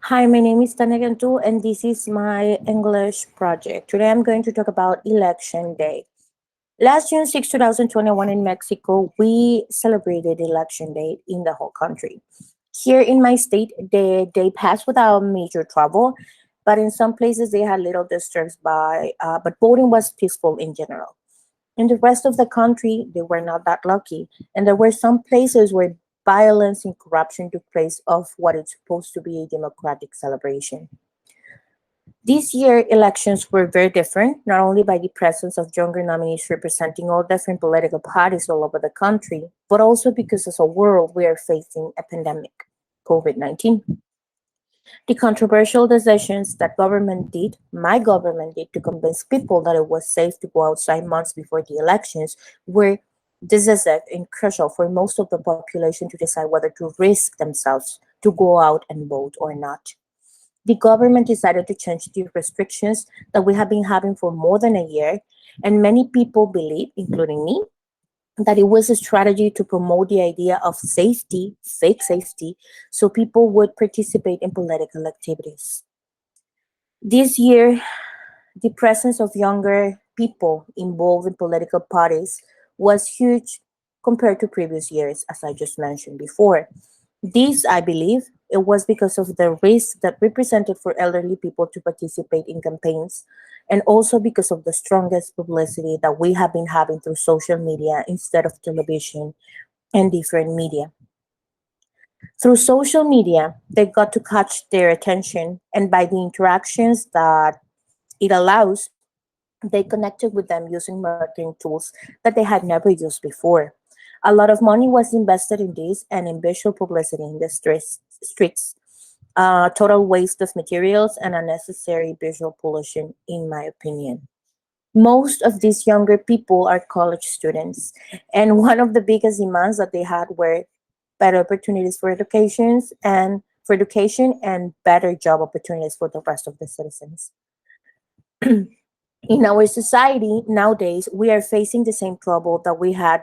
Hi, my name is Tannia Cantu, and this is my English project. Today I'm going to talk about Election Day. Last June 6, 2021, in Mexico, we celebrated Election Day in the whole country. Here in my state, the day passed without major trouble, but in some places they had little disturbs but voting was peaceful in general. In the rest of the country, they were not that lucky, and there were some places where violence and corruption took place of what is supposed to be a democratic celebration. This year, elections were very different, not only by the presence of younger nominees representing all different political parties all over the country, but also because as a world we are facing a pandemic, COVID-19. The controversial decisions that my government did to convince people that it was safe to go outside months before the elections were decisive and crucial for most of the population to decide whether to risk themselves to go out and vote or not. The government decided to change the restrictions that we have been having for more than a year, and many people believe, including me, that it was a strategy to promote the idea of safety, fake safety, so people would participate in political activities. This year, the presence of younger people involved in political parties was huge compared to previous years, as I just mentioned before. This, I believe, it was because of the risk that represented for elderly people to participate in campaigns, and also because of the strongest publicity that we have been having through social media instead of television and different media. Through social media, they got to catch their attention, and by the interactions that it allows, they connected with them using marketing tools that they had never used before. A lot of money was invested in this and in visual publicity in the streets. Total waste of materials and unnecessary visual pollution, in my opinion. Most of these younger people are college students, and one of the biggest demands that they had were better opportunities for education and better job opportunities for the rest of the citizens. In our society nowadays, we are facing the same trouble that we had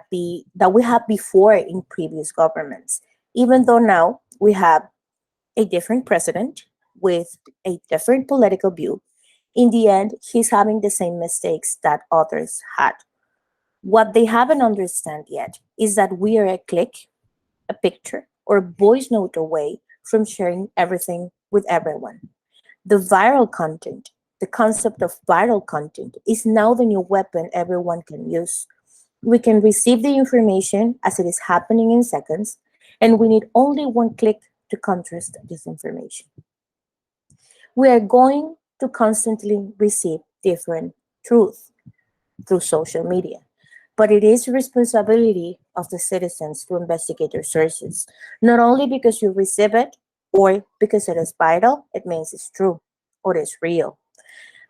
before in previous governments. Even though now we have a different president with a different political view, in the end he's having the same mistakes that others had. What they haven't understand yet is that we are a click, a picture, or a voice note away from sharing everything with everyone. The viral content, the concept of viral content, is now the new weapon everyone can use. We can receive the information as it is happening in seconds, and we need only one click to contrast this information. We are going to constantly receive different truth through social media, but it is responsibility of the citizens to investigate their sources, not only because you receive it or because it is vital, it means it's true or it's real.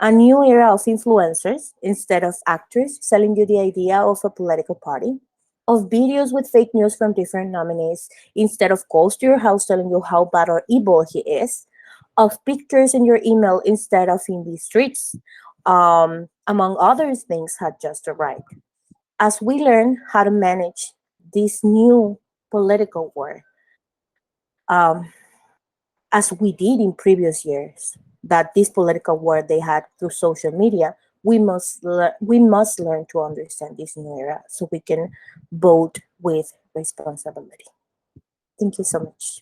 A new era of influencers instead of actors selling you the idea of a political party, of videos with fake news from different nominees instead of calls to your house telling you how bad or evil he is, of pictures in your email instead of in the streets, among other things, had just arrived. As we learn how to manage this new political war, um, as we did in previous years, that this political war they had through social media, we must learn to understand this new era so we can vote with responsibility. Thank you so much.